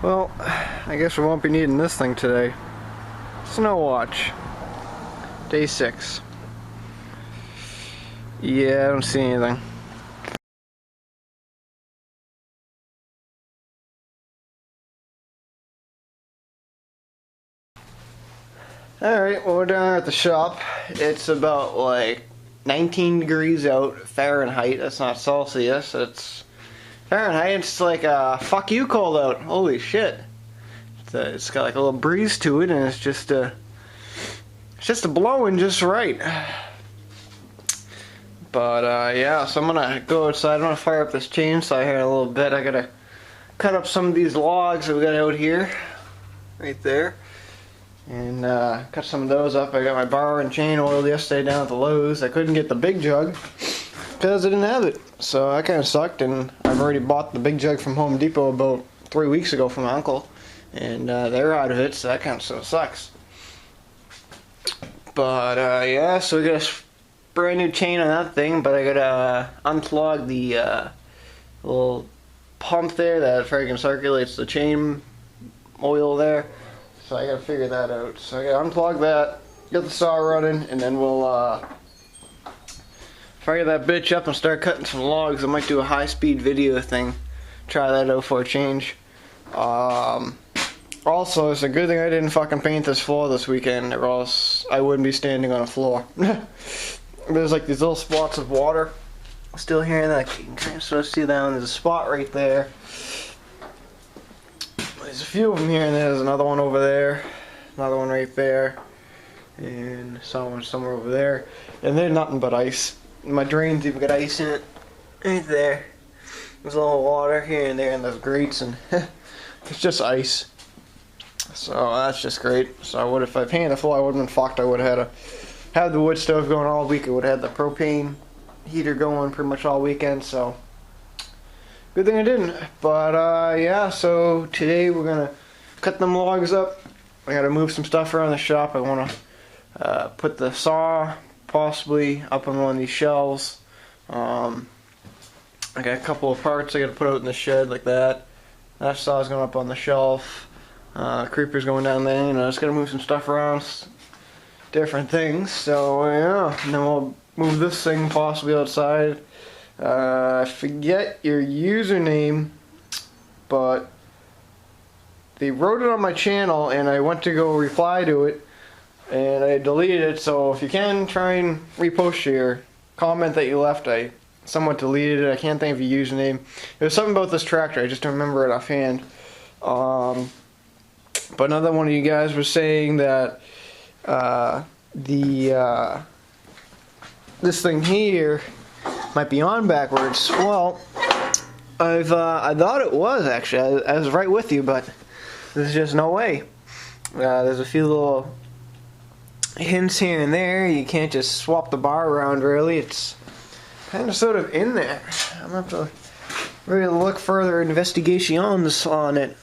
Well, I guess we won't be needing this thing today. Snow watch. Day 6. Yeah, I don't see anything. Alright, well, we're down here at the shop. It's about like 19 degrees out Fahrenheit. That's not Celsius. It's Fahrenheit. It's like fuck you cold out. Holy shit. It's got like a little breeze to it, and it's just blowing just right. But yeah, so I'm gonna go outside. I'm gonna fire up this chainsaw here in a little bit. I gotta cut up some of these logs that we got out here, right there, and cut some of those up. I got my bar and chain oiled yesterday down at the Lowe's. I couldn't get the big jug because I didn't have it, so that kind of sucked. And I've already bought the big jug from Home Depot about 3 weeks ago from my uncle, and they're out of it, so that kind of sort of sucks. But yeah, so we got a brand new chain on that thing, but I gotta unplug the little pump there that friggin' circulates the chain oil there. So I gotta figure that out. So I gotta unplug that, get the saw running, and then we'll fire that bitch up and start cutting some logs. I might do a high-speed video thing. Try that out for a change. Also, it's a good thing I didn't fucking paint this floor this weekend, or else I wouldn't be standing on a floor. There's like these little spots of water still here that you can kind of sort of see down. There's a spot right there. There's a few of them here, and there's another one over there, another one right there, and someone somewhere over there. And they're nothing but ice. My drain's even got ice in it. Right there. There's a little water here and there, and there's grates, and it's just ice. So that's just great. So if I painted the floor, I would have been fucked. I would have had the wood stove going all week. I would have had the propane heater going pretty much all weekend. So good thing I didn't. But yeah, so today we're gonna cut them logs up. I gotta move some stuff around the shop. I wanna put the saw possibly up on one of these shelves. I got a couple of parts I gotta put out in the shed like that. That saw's going up on the shelf. Creeper's going down there. You know, just gotta move some stuff around, different things. So yeah, and then we'll move this thing possibly outside. I forget your username, but they wrote it on my channel, and I went to go reply to it, and I deleted it. So if you can, try and repost your comment that you left. I somewhat deleted it. I can't think of your username. It was something about this tractor. I just don't remember it offhand. But another one of you guys was saying that this thing here might be on backwards. Well, I thought it was actually. I was right with you, but there's just no way. There's a few little hints here and there. You can't just swap the bar around really. It's kind of sort of in there. I'm gonna have to really look further investigations on it.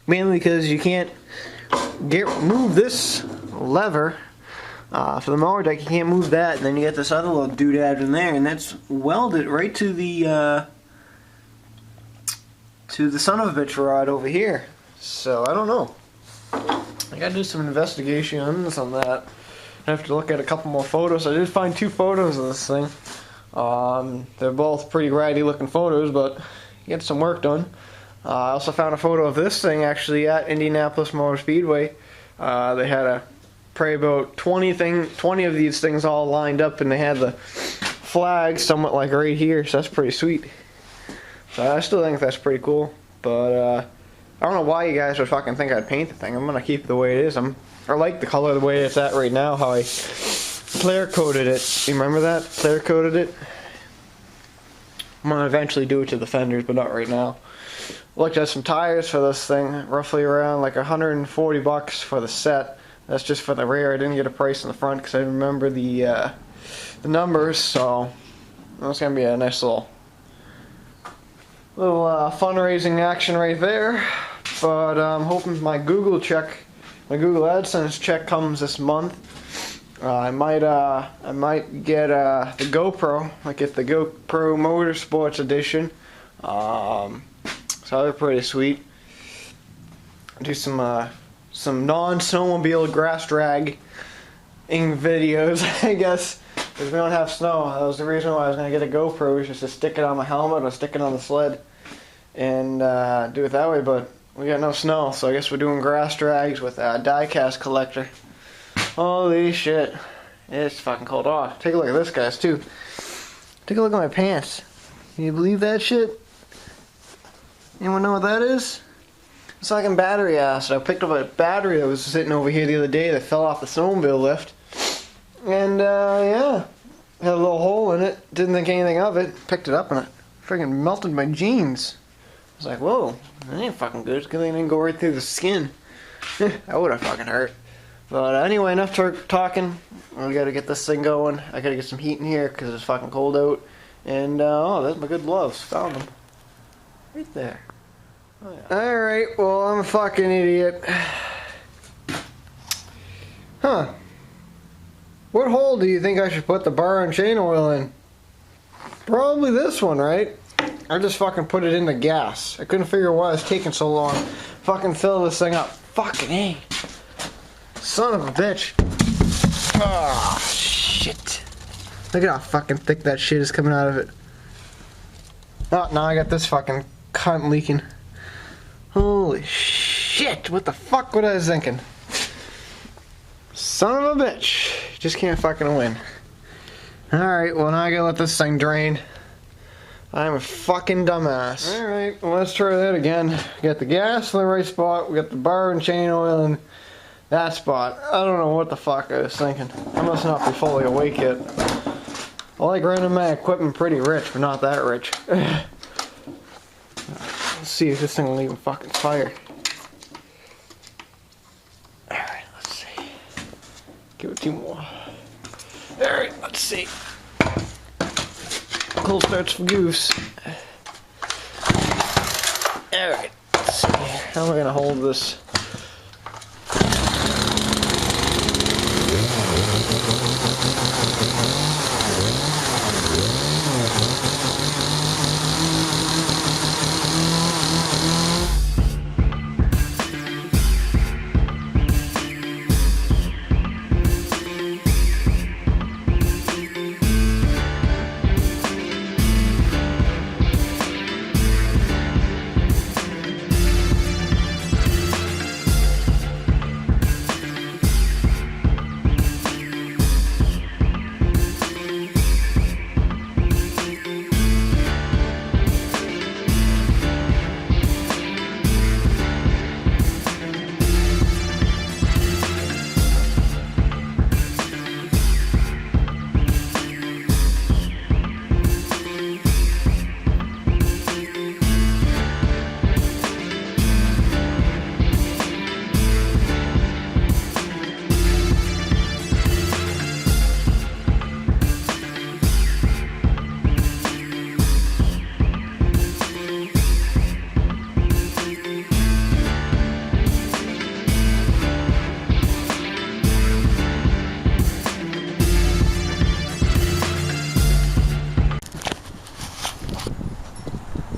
Mainly because you can't move this lever for the mower deck. You can't move that, and then you get this other little doodad in there, and that's welded right to the son of a bitch rod over here. So I don't know. I gotta do some investigations on that. I have to look at a couple more photos. I did find 2 photos of this thing. They're both pretty ratty looking photos, but get some work done. I also found a photo of this thing actually at Indianapolis Motor Speedway. They had probably about 20 of these things all lined up, and they had the flag somewhat like right here, so that's pretty sweet. So I still think that's pretty cool, but I don't know why you guys would fucking think I'd paint the thing. I'm gonna keep it the way it is. I like the color the way it's at right now, how I clear coated it. You remember that? Clear coated it? I'm gonna eventually do it to the fenders, but not right now. Looked at some tires for this thing, roughly around like 140 bucks for the set. That's just for the rear. I didn't get a price in the front because I remember the numbers, so that's gonna be a nice little fundraising action right there. But I'm hoping my Google AdSense check comes this month. I might get the GoPro. I get the GoPro Motorsports Edition. So they're pretty sweet. do some non-snowmobile grass dragging videos, I guess, because we don't have snow. That was the reason why I was going to get a GoPro, was just to stick it on my helmet or stick it on the sled and do it that way, but we got no snow, so I guess we're doing grass drags with a die-cast collector. Holy shit. It's fucking cold. Oh, take a look at this, guys, too. Take a look at my pants. Can you believe that shit? Anyone know what that is? It's like in battery acid. I picked up a battery that was sitting over here the other day that fell off the snowmobile lift. And, yeah. Had a little hole in it. Didn't think anything of it. Picked it up and it freaking melted my jeans. I was like, whoa, that ain't fucking good. It's good thing it didn't go right through the skin. That would have fucking hurt. But anyway, enough talking. We gotta get this thing going. I gotta get some heat in here because it's fucking cold out. And, oh, that's my good gloves. Found them. Right there. Oh, yeah. Alright, well, I'm a fucking idiot. Huh. What hole do you think I should put the bar and chain oil in? Probably this one, right? I just fucking put it in the gas. I couldn't figure why it's taking so long. Fucking fill this thing up. Fucking A. Son of a bitch. Oh, shit. Look at how fucking thick that shit is coming out of it. Oh, now I got this fucking cunt leaking. Holy shit. What the fuck was I thinking? Son of a bitch. Just can't fucking win. Alright, well now I gotta let this thing drain. I'm a fucking dumbass. Alright, well let's try that again. We got the gas in the right spot. We got the bar and chain oil in that spot. I don't know what the fuck I was thinking. I must not be fully awake yet. I like running my equipment pretty rich, but not that rich. Let's see if this thing will even fucking fire. Alright, let's see. Give it 2 more. Alright, let's see. Cold starts for goose. Alright, let's see. How am I gonna hold this?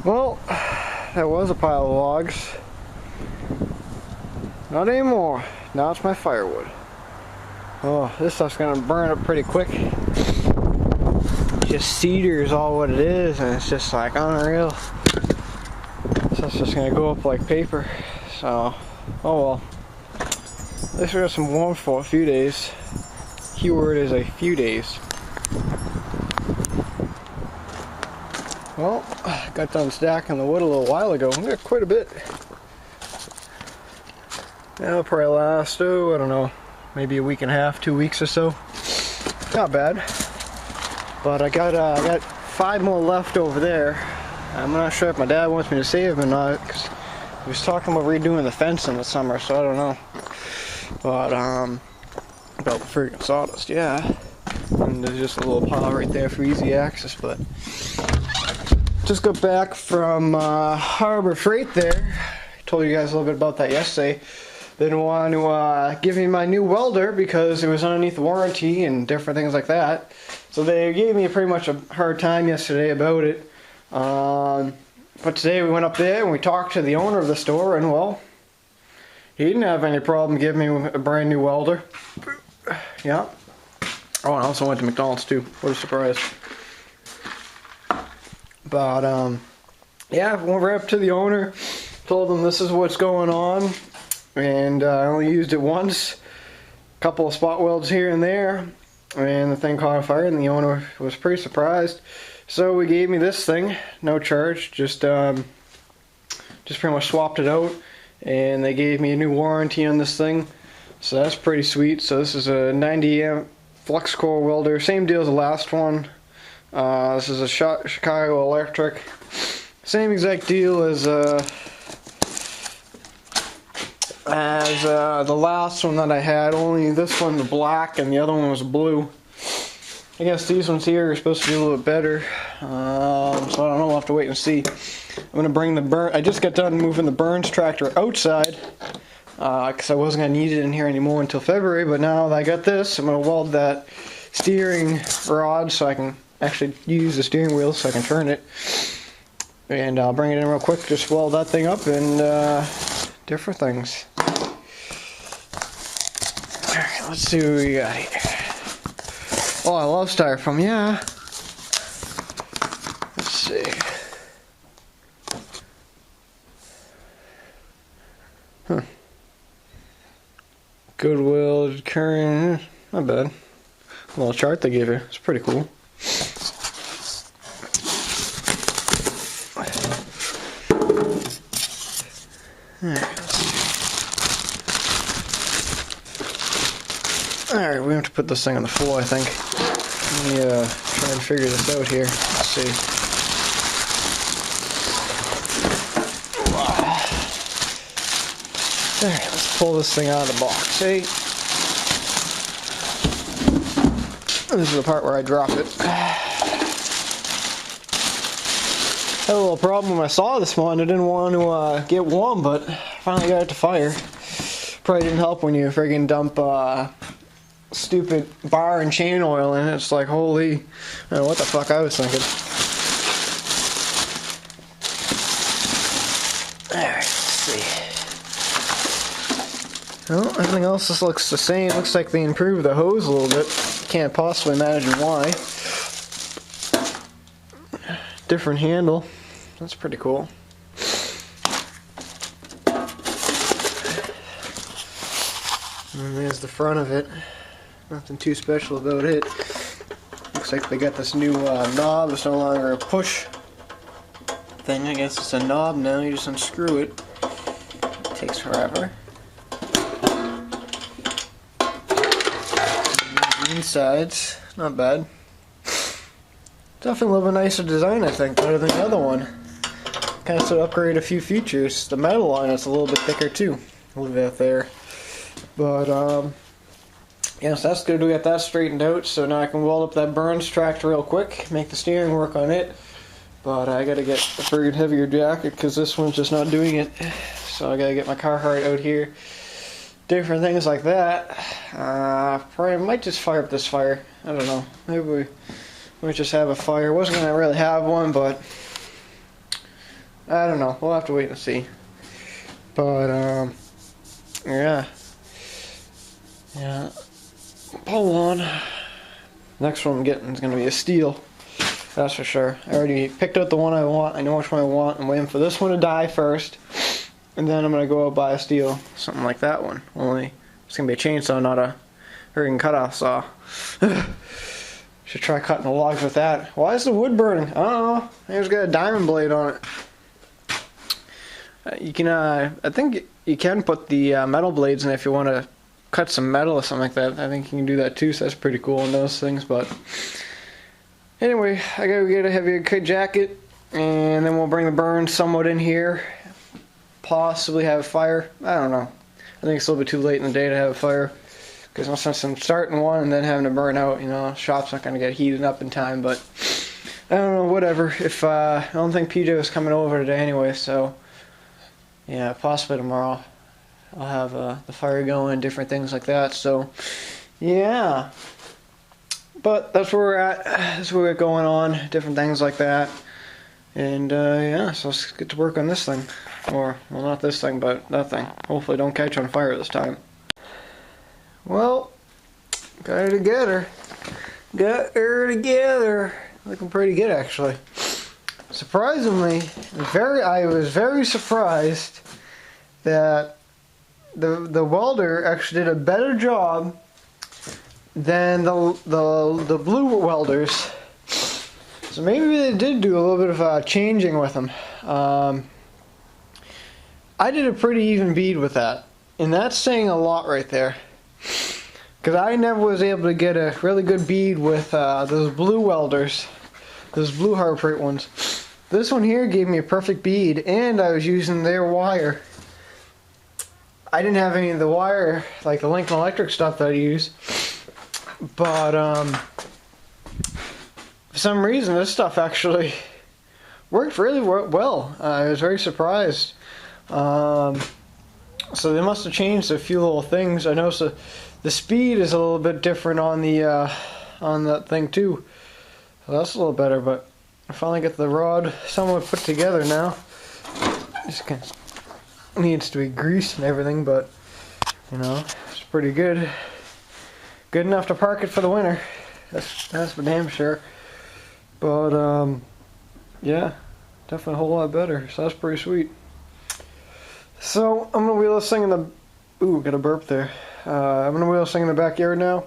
Well, that was a pile of logs. Not anymore. Now it's my firewood. Oh, this stuff's gonna burn up pretty quick. Just cedar is all what it is, and it's just like unreal. So it's just gonna go up like paper. So, oh well. At least we got some warmth for a few days. Keyword is a few days. Well, I got done stacking the wood a little while ago. We got quite a bit. That'll probably last, oh, I don't know, maybe a week and a half, 2 weeks or so. Not bad. But I got 5 more left over there. I'm not sure if my dad wants me to save them or not, because he was talking about redoing the fence in the summer, so I don't know. But, about the freaking sawdust, yeah. And there's just a little pile right there for easy access, but just got back from Harbor Freight there. I told you guys a little bit about that yesterday. They didn't want to give me my new welder because it was underneath warranty and different things like that. So they gave me pretty much a hard time yesterday about it. But today we went up there and we talked to the owner of the store, and well, He didn't have any problem giving me a brand new welder. Yeah. Oh, and I also went to McDonald's too. What a surprise. But, yeah, went right up to the owner, told him this is what's going on, and I only used it once. A couple of spot welds here and there, and the thing caught on fire, and the owner was pretty surprised. So he gave me this thing, no charge, just pretty much swapped it out, and they gave me a new warranty on this thing. So that's pretty sweet. So this is a 90 amp flux core welder, same deal as the last one. This is a Chicago Electric, same exact deal as the last one that I had. Only this one's black and the other one was blue. I guess these ones here are supposed to be a little bit better. So I don't know. We'll have to wait and see. I'm gonna bring the I just got done moving the Burns tractor outside because I wasn't gonna need it in here anymore until February. But now that I got this, I'm gonna weld that steering rod so I can actually use the steering wheel so I can turn it. And I'll bring it in real quick. Just weld that thing up and different things. All right, let's see what we got here. Oh, I love styrofoam, yeah. Let's see. Huh. Goodwill, current, not bad. A little chart they gave you, it's pretty cool. Alright, we have to put this thing on the floor, I think. Let me try and figure this out here. Let's see. Alright, let's pull this thing out of the box. See? This is the part where I drop it. Had a little problem when I saw this one. I didn't want to get warm, but finally got it to fire. Probably didn't help when you friggin' dump stupid bar and chain oil in it. It's like, holy, I don't know what the fuck I was thinking. Alright, let's see. Well, everything else just looks the same. Looks like they improved the hose a little bit. Can't possibly imagine why. Different handle. That's pretty cool. And there's the front of it. Nothing too special about it. Looks like they got this new knob. It's no longer a push thing. I guess it's a knob now. You just unscrew it. It takes forever. The insides, not bad. Definitely a little bit nicer design, I think, better than the other one. Kind of upgrade a few features. The metal on it's a little bit thicker too. Leave that there. But yeah, so that's good. We got that straightened out. So now I can weld up that Burns tractor real quick, make the steering work on it. But I gotta get a friggin' heavier jacket because this one's just not doing it. So I gotta get my Carhartt out here. Different things like that. Probably might just fire up this fire. I don't know. Maybe we might just have a fire. Wasn't gonna really have one, but I don't know. We'll have to wait and see. But yeah. Hold on. Next one I'm getting is gonna be a steel. That's for sure. I already picked out the one I want. I know which one I want. I'm waiting for this one to die first. And then I'm going to go out buy a steel. Something like that one. Only it's going to be a chainsaw, not a friggin' cutoff saw. Should try cutting the logs with that. Why is the wood burning? I don't know. It's got a diamond blade on it. You can, I think you can put the metal blades in if you want to cut some metal or something like that. I think you can do that too, so that's pretty cool on those things. But anyway, I gotta get a heavier jacket, and then we'll bring the Burns somewhat in here. Possibly have a fire. I don't know. I think it's a little bit too late in the day to have a fire. Because since I'm starting one and then having to burn out, you know, shop's not going to get heated up in time. But I don't know, whatever. If I don't think PJ was coming over today anyway, so yeah, possibly tomorrow I'll have the fire going, different things like that. So yeah. But that's where we're at. That's what we got going on. Different things like that. And yeah, so let's get to work on this thing. Or, well, not this thing, but that thing. Hopefully don't catch on fire this time. Well, got her together. Got her together. Looking pretty good, actually. Surprisingly, I was very surprised that the welder actually did a better job than the blue welders. So maybe they did do a little bit of changing with them. I did a pretty even bead with that, and that's saying a lot right there. Because I never was able to get a really good bead with those blue welders, those blue Harbor Freight ones. This one here gave me a perfect bead, and I was using their wire. I didn't have any of the wire, like the Lincoln Electric stuff that I use, but for some reason this stuff actually worked really well. I was very surprised. So they must have changed a few little things. I noticed the speed is a little bit different on that thing too. So that's a little better, but I finally got the rod somewhat put together now. Just kind of needs to be greased and everything, but you know, it's pretty good. Good enough to park it for the winter. That's for damn sure. But yeah, definitely a whole lot better. So that's pretty sweet. So I'm gonna wheel this thing in the. Ooh, got a burp there. I'm gonna wheel this thing in the backyard now,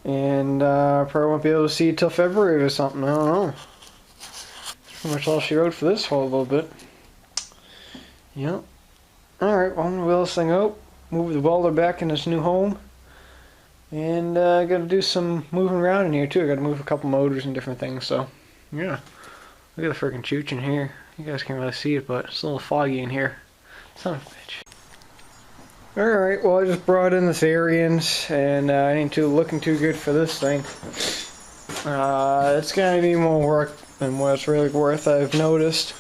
and probably won't be able to see it till February or something. I don't know. That's pretty much all she wrote for this whole little bit. Yep. All right. Well, I'm gonna wheel this thing out, move the welder back in its new home, and I got to do some moving around in here too. I got to move a couple motors and different things. So yeah. Look at the freaking chooch in here. You guys can't really see it, but it's a little foggy in here. Son of a bitch. Alright, well I just brought in this Arians, and I ain't looking too good for this thing. It's gonna be more work than what it's really worth, I've noticed.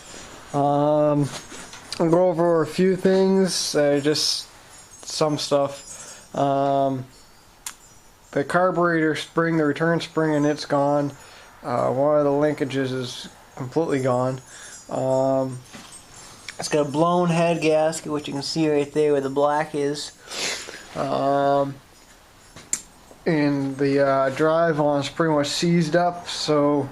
I'll go over a few things, just some stuff. The carburetor spring, the return spring, and it's gone. One of the linkages is completely gone. It's got a blown head gasket, which you can see right there where the black is. And the drive on is pretty much seized up, so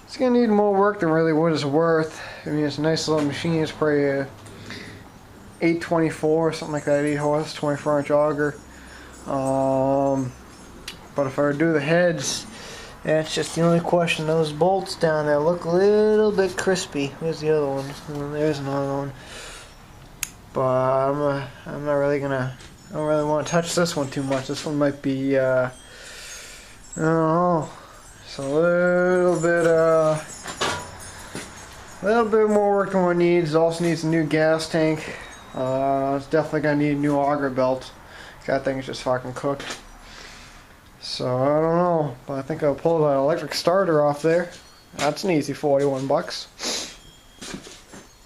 it's going to need more work than really what it's worth. I mean, it's a nice little machine. It's probably a 824, something like that, 8 horse, 24-inch auger. But if I were to do the heads, that's just the only question. Those bolts down there look a little bit crispy. Where's the other one? Well, there's another one. But I'm not really gonna. I don't really want to touch this one too much. This one might be. I don't know. It's a little bit more work than what it needs. It also needs a new gas tank. It's definitely gonna need a new auger belt. That thing's just fucking cooked. So I don't know, but I think I'll pull that electric starter off there. That's an easy 41 bucks.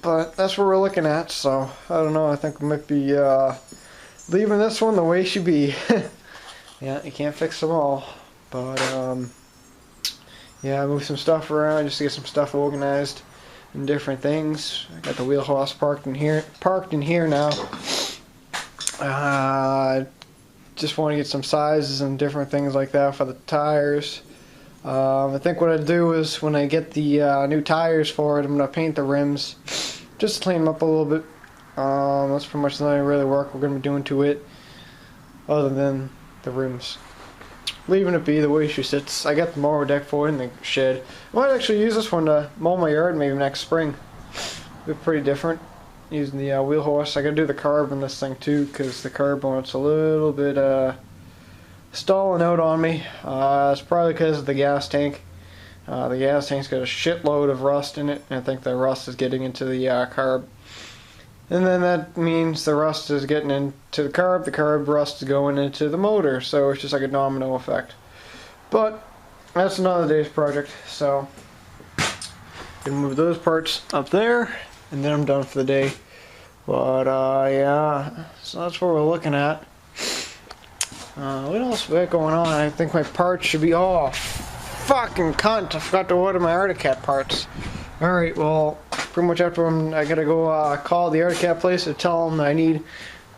But that's what we're looking at, so I don't know. I think we might be leaving this one the way it should be. Yeah, you can't fix them all, but yeah, I moved some stuff around just to get some stuff organized and different things. I got the wheelhouse parked in here now. Just want to get some sizes and different things like that for the tires. I think what I'd do is when I get the new tires for it, I'm going to paint the rims just to clean them up a little bit. That's pretty much the only really work we're going to be doing to it other than the rims. Leaving it be the way she sits. I got the mower deck for it in the shed. I might actually use this one to mow my yard maybe next spring. It'll be pretty different. Using the wheel horse. I gotta do the carb on this thing too, because the carb on it's a little bit stalling out on me. It's probably because of the gas tank. The gas tank's got a shitload of rust in it, and I think the rust is getting into the carb. And then that means the rust is getting into the carb rust is going into the motor, so it's just like a domino effect. But that's another day's project, so gonna move those parts up there, and then I'm done for the day. But yeah, so that's what we're looking at. What else we got going on? I think my parts should be off. Fucking cunt, I forgot to order my Arctic Cat parts. Alright, well, pretty much after I gotta go call the AutoCAD place to tell them I need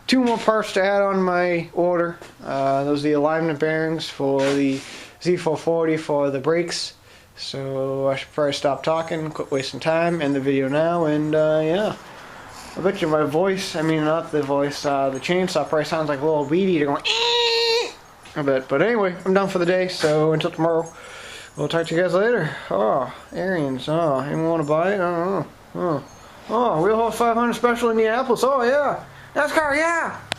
2 more parts to add on my order. Those are the alignment bearings for the Z440 for the brakes. So I should probably stop talking, quit wasting time, end the video now, and yeah. I bet you my voice, I mean not the voice, the chainsaw probably sounds like a little weed eater going I bet. But anyway, I'm done for the day, so until tomorrow, we'll talk to you guys later. Oh, Arians, oh, anyone want to buy it? I don't know. Oh, Wheel Hole 500 Special Indianapolis, oh yeah. NASCAR, yeah!